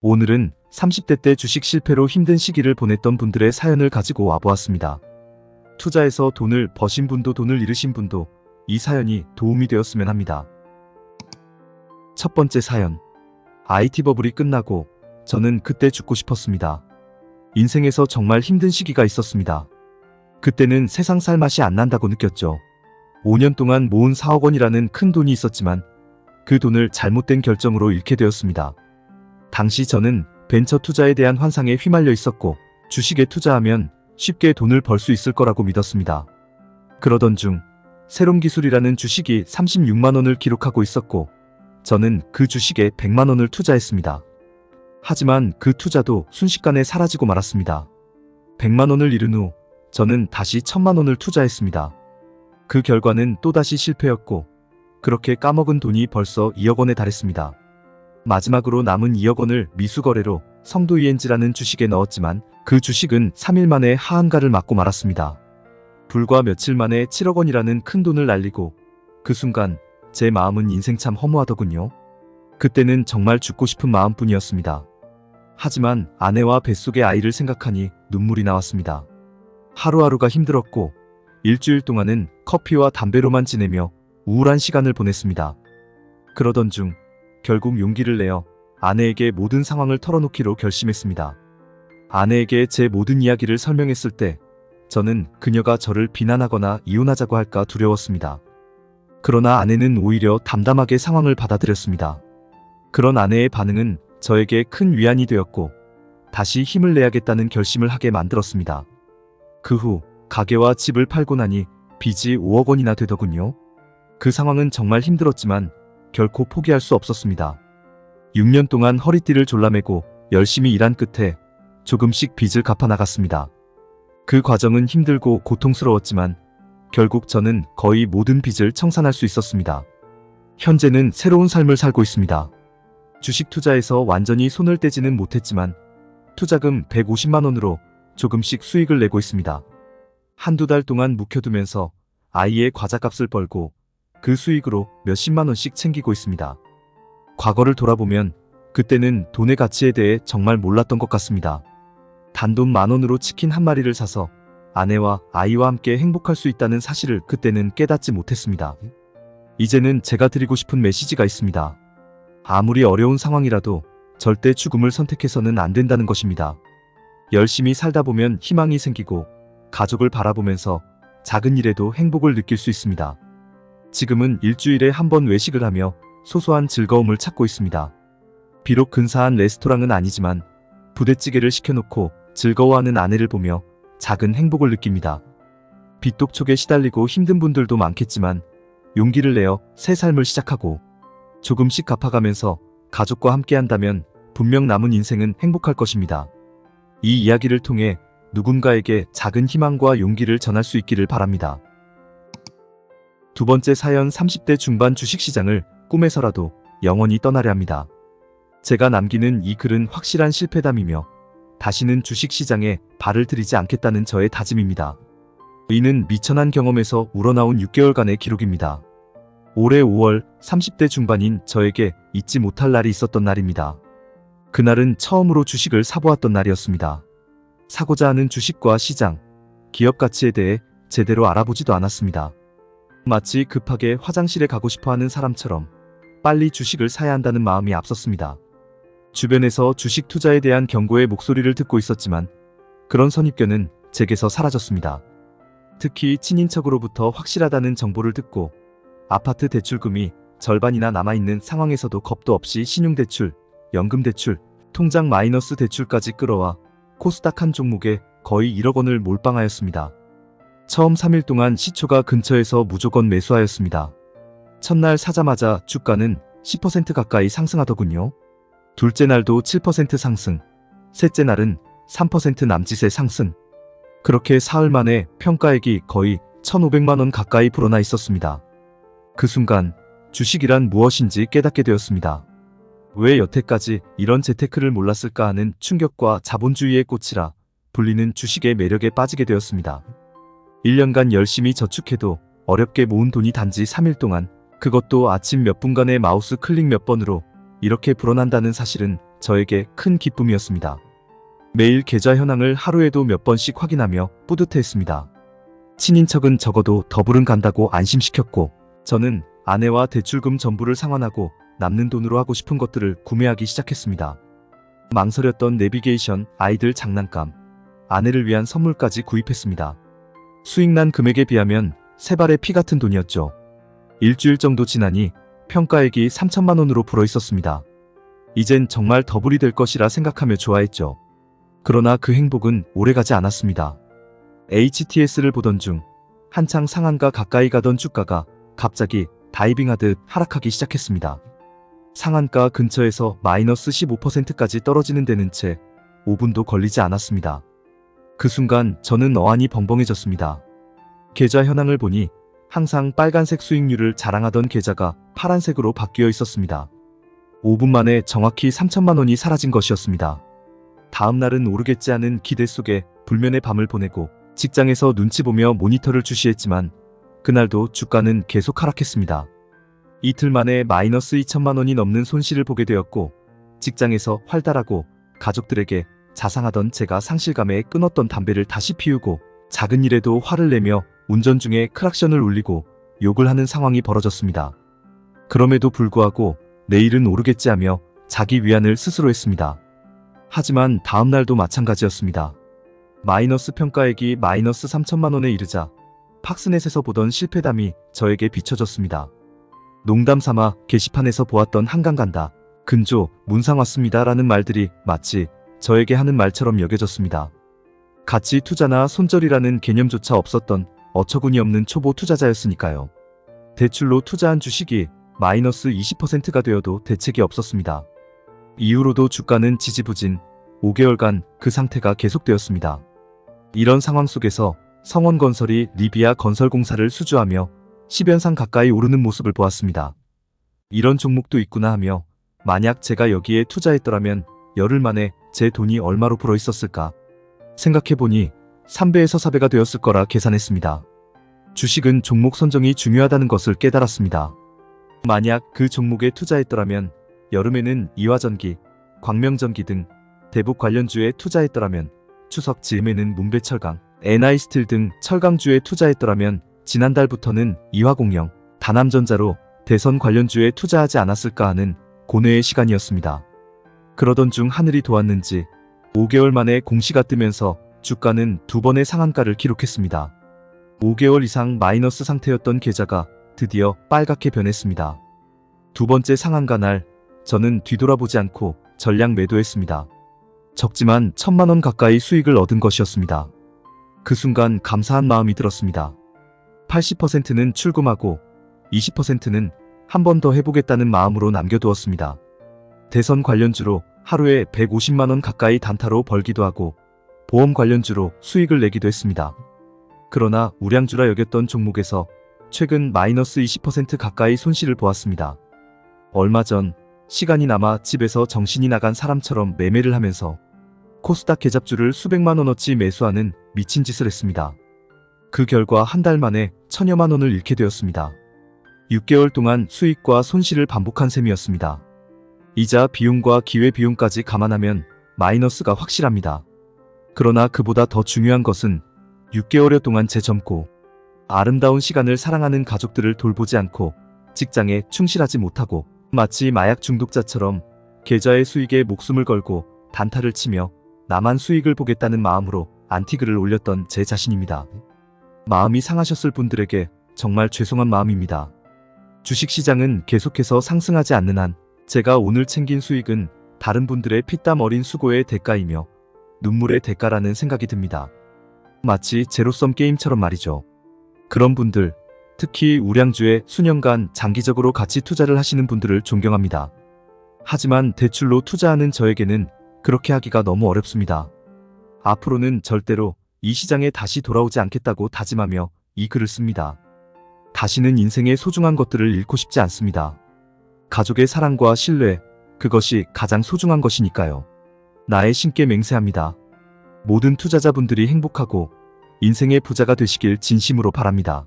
오늘은 30대 때 주식 실패로 힘든 시기를 보냈던 분들의 사연을 가지고 와보았습니다. 투자해서 돈을 버신 분도 돈을 잃으신 분도 이 사연이 도움이 되었으면 합니다. 첫 번째 사연. IT 버블이 끝나고 저는 그때 죽고 싶었습니다. 인생에서 정말 힘든 시기가 있었습니다. 그때는 세상 살 맛이 안 난다고 느꼈죠. 5년 동안 모은 4억 원이라는 큰 돈이 있었지만 그 돈을 잘못된 결정으로 잃게 되었습니다. 당시 저는 벤처 투자에 대한 환상에 휘말려 있었고 주식에 투자하면 쉽게 돈을 벌 수 있을 거라고 믿었습니다. 그러던 중 새롬 기술이라는 주식이 36만 원을 기록하고 있었고 저는 그 주식에 100만 원을 투자했습니다. 하지만 그 투자도 순식간에 사라지고 말았습니다. 100만 원을 잃은 후 저는 다시 1000만 원을 투자했습니다. 그 결과는 또다시 실패였고 그렇게 까먹은 돈이 벌써 2억 원에 달했습니다. 마지막으로 남은 2억 원을 미수거래로 성도이엔지라는 주식에 넣었지만 그 주식은 3일 만에 하한가를 맞고 말았습니다. 불과 며칠 만에 7억 원이라는 큰 돈을 날리고 그 순간 제 마음은 인생 참 허무하더군요. 그때는 정말 죽고 싶은 마음뿐이었습니다. 하지만 아내와 뱃속의 아이를 생각하니 눈물이 나왔습니다. 하루하루가 힘들었고 일주일 동안은 커피와 담배로만 지내며 우울한 시간을 보냈습니다. 그러던 중 결국 용기를 내어 아내에게 모든 상황을 털어놓기로 결심했습니다. 아내에게 제 모든 이야기를 설명했을 때 저는 그녀가 저를 비난하거나 이혼하자고 할까 두려웠습니다. 그러나 아내는 오히려 담담하게 상황을 받아들였습니다. 그런 아내의 반응은 저에게 큰 위안이 되었고 다시 힘을 내야겠다는 결심을 하게 만들었습니다. 그 후 가게와 집을 팔고 나니 빚이 5억 원이나 되더군요. 그 상황은 정말 힘들었지만 결코 포기할 수 없었습니다. 6년 동안 허리띠를 졸라매고 열심히 일한 끝에 조금씩 빚을 갚아 나갔습니다. 그 과정은 힘들고 고통스러웠지만 결국 저는 거의 모든 빚을 청산할 수 있었습니다. 현재는 새로운 삶을 살고 있습니다. 주식 투자에서 완전히 손을 떼지는 못했지만 투자금 150만 원으로 조금씩 수익을 내고 있습니다. 한두 달 동안 묵혀두면서 아이의 과자값을 벌고 그 수익으로 몇십만 원씩 챙기고 있습니다. 과거를 돌아보면 그때는 돈의 가치에 대해 정말 몰랐던 것 같습니다. 단돈 10,000원으로 치킨 한 마리를 사서 아내와 아이와 함께 행복할 수 있다는 사실을 그때는 깨닫지 못했습니다. 이제는 제가 드리고 싶은 메시지가 있습니다. 아무리 어려운 상황이라도 절대 죽음을 선택해서는 안 된다는 것입니다. 열심히 살다 보면 희망이 생기고 가족을 바라보면서 작은 일에도 행복을 느낄 수 있습니다. 지금은 일주일에 한 번 외식을 하며 소소한 즐거움을 찾고 있습니다. 비록 근사한 레스토랑은 아니지만 부대찌개를 시켜놓고 즐거워하는 아내를 보며 작은 행복을 느낍니다. 빚독촉에 시달리고 힘든 분들도 많겠지만 용기를 내어 새 삶을 시작하고 조금씩 갚아가면서 가족과 함께한다면 분명 남은 인생은 행복할 것입니다. 이 이야기를 통해 누군가에게 작은 희망과 용기를 전할 수 있기를 바랍니다. 두 번째 사연. 30대 중반 주식시장을 꿈에서라도 영원히 떠나려 합니다. 제가 남기는 이 글은 확실한 실패담이며 다시는 주식시장에 발을 들이지 않겠다는 저의 다짐입니다. 이는 미천한 경험에서 우러나온 6개월간의 기록입니다. 올해 5월 30대 중반인 저에게 잊지 못할 날이 있었던 날입니다. 그날은 처음으로 주식을 사보았던 날이었습니다. 사고자 하는 주식과 시장, 기업 가치에 대해 제대로 알아보지도 않았습니다. 마치 급하게 화장실에 가고 싶어하는 사람처럼 빨리 주식을 사야 한다는 마음이 앞섰습니다. 주변에서 주식 투자에 대한 경고의 목소리를 듣고 있었지만 그런 선입견은 제게서 사라졌습니다. 특히 친인척으로부터 확실하다는 정보를 듣고 아파트 대출금이 절반이나 남아있는 상황에서도 겁도 없이 신용대출, 연금대출, 통장 마이너스 대출까지 끌어와 코스닥 한 종목에 거의 1억 원을 몰빵하였습니다. 처음 3일 동안 시초가 근처에서 무조건 매수하였습니다. 첫날 사자마자 주가는 10% 가까이 상승하더군요. 둘째 날도 7% 상승, 셋째 날은 3% 남짓의 상승. 그렇게 사흘 만에 평가액이 거의 1,500만 원 가까이 불어나 있었습니다. 그 순간 주식이란 무엇인지 깨닫게 되었습니다. 왜 여태까지 이런 재테크를 몰랐을까 하는 충격과 자본주의의 꽃이라 불리는 주식의 매력에 빠지게 되었습니다. 1년간 열심히 저축해도 어렵게 모은 돈이 단지 3일 동안, 그것도 아침 몇 분간의 마우스 클릭 몇 번으로 이렇게 불어난다는 사실은 저에게 큰 기쁨이었습니다. 매일 계좌 현황을 하루에도 몇 번씩 확인하며 뿌듯해했습니다. 친인척은 적어도 더블은 간다고 안심시켰고, 저는 아내와 대출금 전부를 상환하고 남는 돈으로 하고 싶은 것들을 구매하기 시작했습니다. 망설였던 내비게이션, 아이들 장난감, 아내를 위한 선물까지 구입했습니다. 수익난 금액에 비하면 세 발의 피 같은 돈이었죠. 일주일 정도 지나니 평가액이 3천만 원으로 불어 있었습니다. 이젠 정말 더블이 될 것이라 생각하며 좋아했죠. 그러나 그 행복은 오래가지 않았습니다. HTS를 보던 중 한창 상한가 가까이 가던 주가가 갑자기 다이빙하듯 하락하기 시작했습니다. 상한가 근처에서 마이너스 15%까지 떨어지는 데는 채 5분도 걸리지 않았습니다. 그 순간 저는 어안이 벙벙해졌습니다. 계좌 현황을 보니 항상 빨간색 수익률을 자랑하던 계좌가 파란색으로 바뀌어 있었습니다. 5분 만에 정확히 3천만 원이 사라진 것이었습니다. 다음 날은 오르겠지 하는 기대 속에 불면의 밤을 보내고 직장에서 눈치 보며 모니터를 주시했지만 그날도 주가는 계속 하락했습니다. 이틀 만에 마이너스 2천만 원이 넘는 손실을 보게 되었고, 직장에서 활달하고 가족들에게 자상하던 제가 상실감에 끊었던 담배를 다시 피우고 작은 일에도 화를 내며 운전 중에 크락션을 울리고 욕을 하는 상황이 벌어졌습니다. 그럼에도 불구하고 내일은 오르겠지 하며 자기 위안을 스스로 했습니다. 하지만 다음 날도 마찬가지였습니다. 마이너스 평가액이 마이너스 3천만 원에 이르자 팍스넷에서 보던 실패담이 저에게 비춰졌습니다. 농담 삼아 게시판에서 보았던 한강 간다, 근조, 문상 왔습니다 라는 말들이 마치 저에게 하는 말처럼 여겨졌습니다. 가치 투자나 손절이라는 개념조차 없었던 어처구니 없는 초보 투자자였으니까요. 대출로 투자한 주식이 마이너스 20%가 되어도 대책이 없었습니다. 이후로도 주가는 지지부진 5개월간 그 상태가 계속되었습니다. 이런 상황 속에서 성원건설이 리비아 건설공사를 수주하며 10연상 가까이 오르는 모습을 보았습니다. 이런 종목도 있구나 하며 만약 제가 여기에 투자했더라면 열흘 만에 제 돈이 얼마로 불어 있었을까 생각해보니 3배에서 4배가 되었을 거라 계산했습니다. 주식은 종목 선정이 중요하다는 것을 깨달았습니다. 만약 그 종목에 투자했더라면 여름에는 이화전기, 광명전기 등 대북 관련주에 투자했더라면 추석 즈음에는 문배철강, NI스틸 등 철강주에 투자했더라면 지난달부터는 이화공영, 다남전자로 대선 관련주에 투자하지 않았을까 하는 고뇌의 시간이었습니다. 그러던 중 하늘이 도왔는지 5개월 만에 공시가 뜨면서 주가는 2번의 상한가를 기록했습니다. 5개월 이상 마이너스 상태였던 계좌가 드디어 빨갛게 변했습니다. 두 번째 상한가 날 저는 뒤돌아보지 않고 전량 매도했습니다. 적지만 1,000만 원 가까이 수익을 얻은 것이었습니다. 그 순간 감사한 마음이 들었습니다. 80%는 출금하고 20%는 한 번 더 해보겠다는 마음으로 남겨두었습니다. 대선 관련주로 하루에 150만 원 가까이 단타로 벌기도 하고 보험 관련주로 수익을 내기도 했습니다. 그러나 우량주라 여겼던 종목에서 최근 마이너스 20% 가까이 손실을 보았습니다. 얼마 전 시간이 남아 집에서 정신이 나간 사람처럼 매매를 하면서 코스닥 계잡주를 수백만 원어치 매수하는 미친 짓을 했습니다. 그 결과 한 달 만에 1,000여만 원을 잃게 되었습니다. 6개월 동안 수익과 손실을 반복한 셈이었습니다. 이자 비용과 기회 비용까지 감안하면 마이너스가 확실합니다. 그러나 그보다 더 중요한 것은 6개월여 동안 제 젊고 아름다운 시간을 사랑하는 가족들을 돌보지 않고 직장에 충실하지 못하고 마치 마약 중독자처럼 계좌의 수익에 목숨을 걸고 단타를 치며 나만 수익을 보겠다는 마음으로 안티글을 올렸던 제 자신입니다. 마음이 상하셨을 분들에게 정말 죄송한 마음입니다. 주식시장은 계속해서 상승하지 않는 한 제가 오늘 챙긴 수익은 다른 분들의 피땀 어린 수고의 대가이며 눈물의 대가라는 생각이 듭니다. 마치 제로섬 게임처럼 말이죠. 그런 분들, 특히 우량주에 수년간 장기적으로 가치 투자를 하시는 분들을 존경합니다. 하지만 대출로 투자하는 저에게는 그렇게 하기가 너무 어렵습니다. 앞으로는 절대로 이 시장에 다시 돌아오지 않겠다고 다짐하며 이 글을 씁니다. 다시는 인생의 소중한 것들을 잃고 싶지 않습니다. 가족의 사랑과 신뢰, 그것이 가장 소중한 것이니까요. 나의 신께 맹세합니다. 모든 투자자분들이 행복하고 인생의 부자가 되시길 진심으로 바랍니다.